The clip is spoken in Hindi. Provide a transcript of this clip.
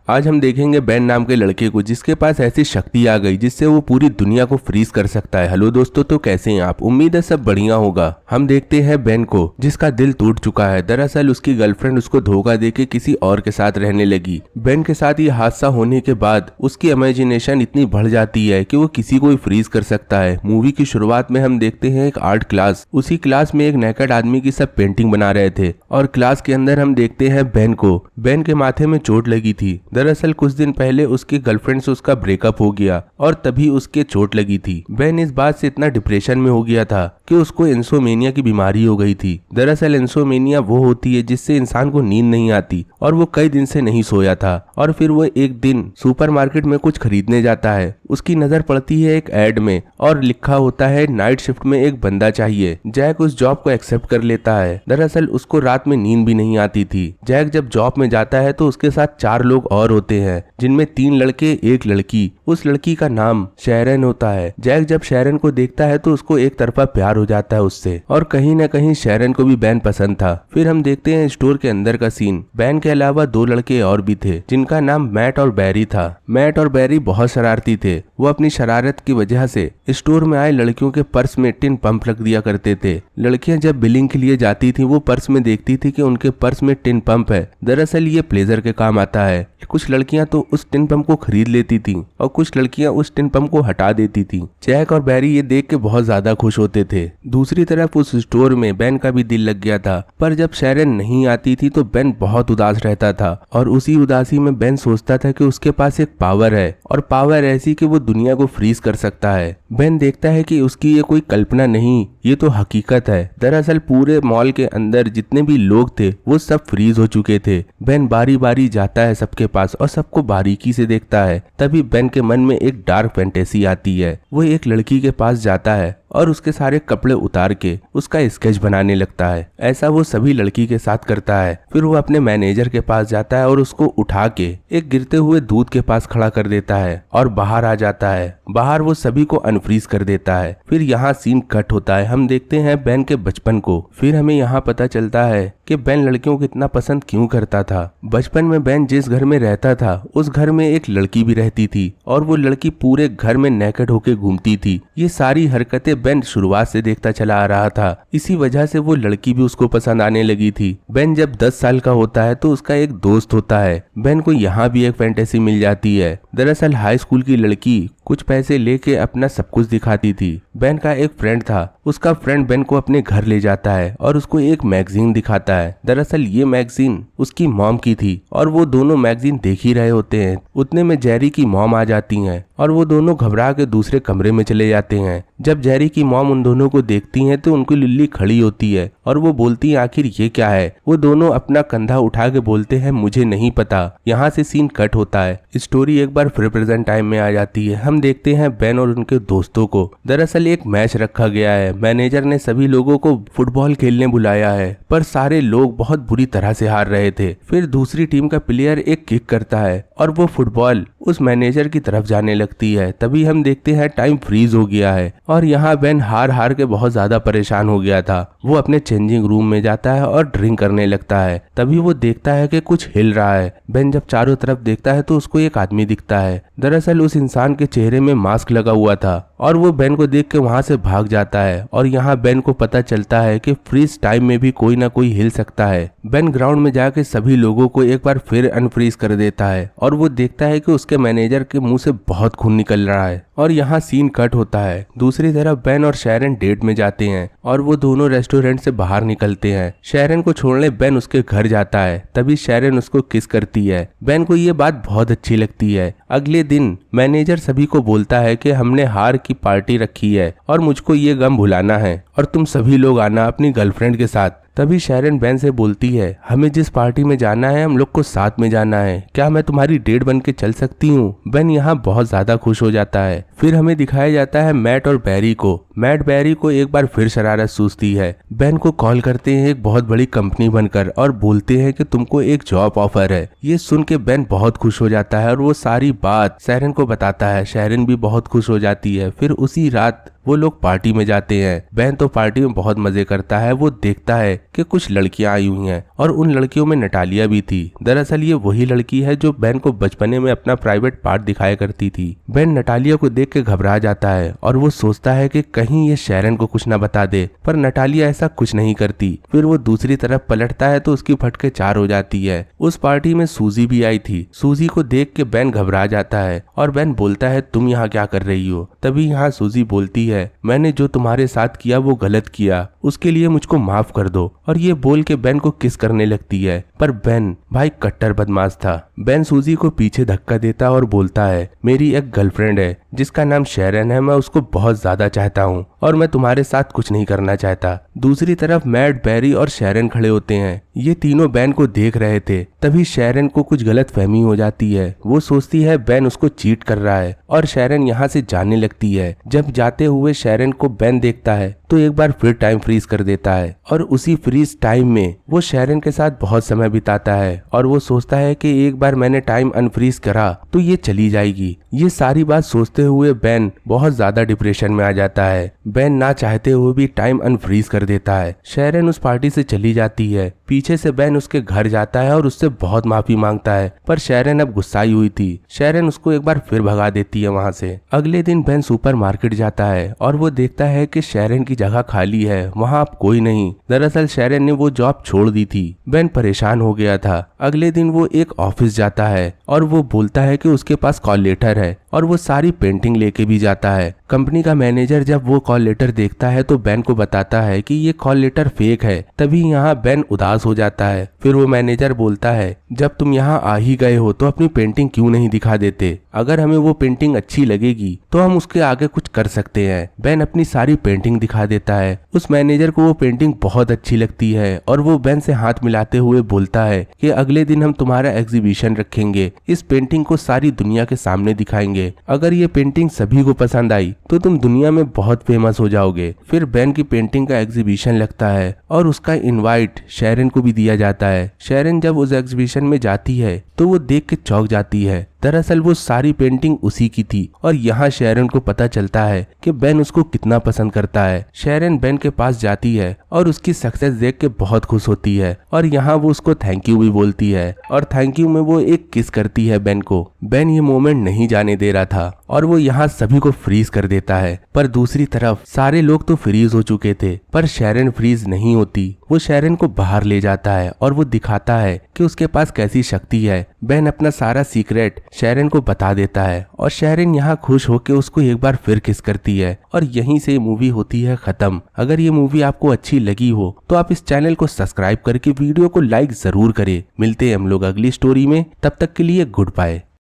आज हम देखेंगे बेन नाम के लड़के को जिसके पास ऐसी शक्ति आ गई जिससे वो पूरी दुनिया को फ्रीज कर सकता है। हेलो दोस्तों, तो कैसे हैं आप? उम्मीद है सब बढ़िया होगा। हम देखते हैं बेन को जिसका दिल टूट चुका है। दरअसल उसकी गर्लफ्रेंड उसको धोखा देके किसी और के साथ रहने लगी। बेन के साथ ये हादसा होने के बाद उसकी इमेजिनेशन इतनी बढ़ जाती है कि वो किसी को भी फ्रीज कर सकता है। मूवी की शुरुआत में हम देखते हैं एक आर्ट क्लास। उसी क्लास में एक नेकेड आदमी की सब पेंटिंग बना रहे थे और क्लास के अंदर हम देखते हैं बेन को। बेन के माथे में चोट लगी थी। दरअसल कुछ दिन पहले उसकी गर्लफ्रेंड से उसका ब्रेकअप हो गया और तभी उसके चोट लगी थी। बेन इस बात से इतना डिप्रेशन में हो गया था कि उसको इंसोमेनिया की बीमारी हो गई थी। दरअसल इंसोमेनिया वो होती है जिससे इंसान को नींद नहीं आती और वो कई दिन से नहीं सोया था। और फिर वो एक दिन सुपरमार्केट में कुछ खरीदने जाता है। उसकी नजर पड़ती है एक एड में और लिखा होता है नाइट शिफ्ट में एक बंदा चाहिए। जैक उस जॉब को एक्सेप्ट कर लेता है। दरअसल उसको रात में नींद भी नहीं आती थी। जैक जब जॉब में जाता है तो उसके साथ 4 लोग और होते हैं जिनमें 3 लड़के 1 लड़की। उस लड़की का नाम शैरन होता है। जैक जब शैरन को देखता है तो उसको एक तरफा प्यार हो जाता है उससे और कहीं न कहीं शैरन को भी बेन पसंद था। फिर हम देखते हैं स्टोर के अंदर का सीन। बेन के अलावा 2 लड़के और भी थे जिनका नाम मैट और बैरी था। मैट और बैरी बहुत शरारती थे। वो अपनी शरारत की वजह से स्टोर में आए लड़कियों के पर्स में टिन पंप रख दिया करते थे। लड़कियां जब बिलिंग के लिए जाती थी वो पर्स में देखती थी कि उनके पर्स में टिन पंप है। दरअसल ये प्लेजर के काम आता है। कुछ लड़कियां तो उस टिन पंप को खरीद लेती थी और कुछ लड़कियां उस टिन पंप को हटा देती थी। जैक और बैरी ये देख के बहुत ज्यादा खुश होते थे। दूसरी तरफ उस स्टोर में बेन का भी दिल लग गया था, पर जब शैरन नहीं आती थी तो बेन बहुत उदास रहता था और उसी उदासी में बेन सोचता था कि उसके पास एक पावर है और पावर ऐसी कि वो दुनिया को फ्रीज कर सकता है। बेन देखता है कि उसकी ये कोई कल्पना नहीं, ये तो हकीकत है। दरअसल पूरे मॉल के अंदर जितने भी लोग थे वो सब फ्रीज हो चुके थे। बेन बारी बारी जाता है सबके पास और सबको बारीकी से देखता है। तभी बेन के मन में एक डार्क फैंटेसी आती है। वो एक लड़की के पास जाता है और उसके सारे कपड़े उतार के उसका स्केच बनाने लगता है। ऐसा वो सभी लड़की के साथ करता है। फिर वो अपने मैनेजर के पास जाता है और उसको उठा के एक गिरते हुए दूध के पास खड़ा कर देता है और बाहर आ जाता है। बाहर वो सभी को अनफ्रीज कर देता है। फिर यहाँ सीन कट होता है। हम देखते हैं बेन के बचपन को। फिर हमें यहाँ पता चलता है कि बेन लड़कियों को इतना पसंद क्यों करता था। बचपन में बेन जिस घर में रहता था उस घर में एक लड़की भी रहती थी और वो लड़की पूरे घर में नेकेड होके घूमती थी। ये सारी हरकतें बेन शुरुआत से देखता चला आ रहा था। इसी वजह से वो लड़की भी उसको पसंद आने लगी थी। बेन जब 10 साल का होता है तो उसका एक दोस्त होता है। बेन को यहाँ भी एक फैंटेसी मिल जाती है। दरअसल हाई स्कूल की लड़की कुछ पैसे लेके अपना सब कुछ दिखाती थी। बेन का एक फ्रेंड था। उसका फ्रेंड बेन को अपने घर ले जाता है और उसको एक मैगजीन दिखाता है। दरअसल ये मैगजीन उसकी मॉम की थी और वो दोनों मैगजीन देख ही रहे होते हैं। उतने में जेरी की मॉम आ जाती हैं और वो दोनों घबरा के दूसरे कमरे में चले जाते हैं। जब जेरी की मॉम उन दोनों को देखती हैं तो उनकी लिल्ली खड़ी होती है और वो बोलती है आखिर ये क्या है। वो दोनों अपना कंधा उठा के बोलते हैं मुझे नहीं पता। यहाँ से सीन कट होता है। स्टोरी एक बार फिर प्रेजेंट टाइम में आ जाती है। हम देखते हैं बेन और उनके दोस्तों को। दरअसल एक मैच रखा गया है। मैनेजर ने सभी लोगों को फुटबॉल खेलने बुलाया है पर सारे लोग बहुत बुरी तरह से हार रहे थे। फिर दूसरी टीम का प्लेयर एक किक करता है और वो फुटबॉल उस मैनेजर की तरफ जाने लगती है। तभी हम देखते हैं टाइम फ्रीज हो गया है और यहाँ बेन हार हार के बहुत ज्यादा परेशान हो गया था। वो अपने चेंजिंग रूम में जाता है और ड्रिंक करने लगता है। तभी वो देखता है कि कुछ हिल रहा है। बेन जब चारों तरफ देखता है तो उसको एक आदमी दिखता है। दरअसल उस इंसान के चेहरे में मास्क लगा हुआ था और वो बेन को देख के वहां से भाग जाता है। और यहाँ बेन को पता चलता है कि फ्रीज टाइम में भी कोई ना कोई हिल सकता है। बेन ग्राउंड में जाके सभी लोगों को एक बार फिर अनफ्रीज कर देता है और वो देखता है कि उसके मैनेजर के मुंह से बहुत खून निकल रहा है। और यहाँ सीन कट होता है। दूसरी तरफ बेन और शैरन डेट में जाते हैं और वो दोनों रेस्टोरेंट से बाहर निकलते हैं। शैरन को छोड़ने बेन उसके घर जाता है। तभी शैरन उसको किस करती है। बेन को ये बात बहुत अच्छी लगती है। अगले दिन मैनेजर सभी को बोलता है कि हमने हार की पार्टी रखी है और मुझको ये गम भुलाना है और तुम सभी लोग आना अपनी गर्लफ्रेंड के साथ। तभी शैरन बेन से बोलती है हमें जिस पार्टी में जाना है हम लोग को साथ में जाना है, क्या मैं तुम्हारी डेट बन के चल सकती हूँ। बेन यहाँ बहुत ज्यादा खुश हो जाता है। फिर हमें दिखाया जाता है मैट और बैरी को। मैट बैरी को एक बार फिर शरारत सूझती है। बेन को कॉल करते हैं एक बहुत बड़ी कंपनी बनकर और बोलते हैं कि तुमको एक जॉब ऑफर है। ये सुन के बेन बहुत खुश हो जाता है और वो सारी बात शैरन को बताता है। शैरन भी बहुत खुश हो जाती है। फिर उसी रात वो लोग पार्टी में जाते हैं। बेन तो पार्टी में बहुत मजे करता है। वो देखता है कि कुछ लड़कियां आई हुई हैं और उन लड़कियों में नटालिया भी थी। दरअसल ये वही लड़की है जो बेन को बचपने में अपना प्राइवेट पार्ट दिखाया करती थी। बेन नटालिया को देख के घबरा जाता है और वो सोचता है कि कहीं ये शैरन को कुछ न बता दे, पर नटालिया ऐसा कुछ नहीं करती। फिर वो दूसरी तरफ पलटता है तो उसकी फटके 4 हो जाती है। उस पार्टी में सूजी भी आई थी। सूजी को देख के बेन घबरा जाता है और बेन बोलता है तुम यहाँ क्या कर रही हो। तभी यहाँ सूजी बोलती है मैंने जो तुम्हारे साथ किया वो गलत किया, उसके लिए मुझको माफ कर दो। और ये बोल के बेन को किस करने लगती है, पर बेन भाई कट्टर बदमाश था। बेन सूजी को पीछे धक्का देता और बोलता है मेरी एक गर्लफ्रेंड है जिसका नाम शैरन है, मैं उसको बहुत ज्यादा चाहता हूँ और मैं तुम्हारे साथ कुछ नहीं करना चाहता। दूसरी तरफ मैट, बैरी और शैरन खड़े होते हैं। ये तीनों बेन को देख रहे थे। तभी शैरन को कुछ गलत फहमी हो जाती है। वो सोचती है बेन उसको चीट कर रहा है और शैरन यहाँ से जाने लगती है। जब जाते हुए शैरन को बेन देखता है तो एक बार फिर टाइम फ्रीज कर देता है और उसी फ्रीज टाइम में वो शैरन के साथ बहुत समय बिताता है और वो सोचता है कि एक बार मैंने टाइम अनफ्रीज करा तो ये चली जाएगी। ये सारी बात सोचते हुए बेन बहुत ज्यादा डिप्रेशन में आ जाता है। बेन ना चाहते हुए भी टाइम अनफ्रीज कर देता है। शैरन उस पार्टी से चली जाती है। पीछे से बेन उसके घर जाता है और उससे बहुत माफी मांगता है, पर शैरन अब गुस्साई हुई थी। शैरन उसको एक बार फिर भगा देती है वहाँ से। अगले दिन बेन सुपरमार्केट जाता है और वो देखता है कि शैरन की जगह खाली है, वहाँ अब कोई नहीं। दरअसल शैरन ने वो जॉब छोड़ दी थी। बेन परेशान हो गया था। अगले दिन वो एक ऑफिस जाता है और वो बोलता है कि उसके पास कॉल लेटर है और वो सारी पेंटिंग लेके भी जाता है। कंपनी का मैनेजर जब वो कॉल लेटर देखता है तो बेन को बताता है कि ये कॉल लेटर फेक है। तभी यहाँ बेन उदास हो जाता है। फिर वो मैनेजर बोलता है जब तुम यहाँ आ ही गए हो तो अपनी पेंटिंग क्यों नहीं दिखा देते, अगर हमें वो पेंटिंग अच्छी लगेगी तो हम उसके आगे कुछ कर सकते हैं। बेन अपनी सारी पेंटिंग दिखा देता है। उस मैनेजर को वो पेंटिंग बहुत अच्छी लगती है और वो बेन से हाथ मिलाते हुए बोलता है कि अगले दिन हम तुम्हारा एग्जीबिशन रखेंगे, इस पेंटिंग को सारी दुनिया के सामने दिखाएंगे। अगर ये पेंटिंग सभी को पसंद आई तो तुम दुनिया में बहुत फेमस हो जाओगे। फिर बेन की पेंटिंग का एग्जीबिशन लगता है और उसका इनवाइट शैरन को भी दिया जाता है। शैरन जब उस एग्जीबिशन में जाती है तो वो देख के चौंक जाती है। दरअसल वो सारी पेंटिंग उसी की थी और यहाँ शैरन को पता चलता है कि बेन उसको कितना पसंद करता है। शैरन बेन के पास जाती है और उसकी सक्सेस देख के बहुत खुश होती है और यहाँ वो उसको थैंक यू भी बोलती है और थैंक यू में वो एक किस करती है बेन को। बेन ये मोमेंट नहीं जाने दे रहा था और वो यहाँ सभी को फ्रीज कर देता है। पर दूसरी तरफ सारे लोग तो फ्रीज हो चुके थे, पर शैरन फ्रीज नहीं होती। वो शैरन को बाहर ले जाता है और वो दिखाता है कि उसके पास कैसी शक्ति है। बेन अपना सारा सीक्रेट शैरन को बता देता है और शैरन यहाँ खुश होकर उसको एक बार फिर किस करती है और यहीं से मूवी होती है खत्म। अगर ये मूवी आपको अच्छी लगी हो तो आप इस चैनल को सब्सक्राइब करके वीडियो को लाइक जरूर करें। मिलते हैं हम लोग अगली स्टोरी में, तब तक के लिए गुड बाय।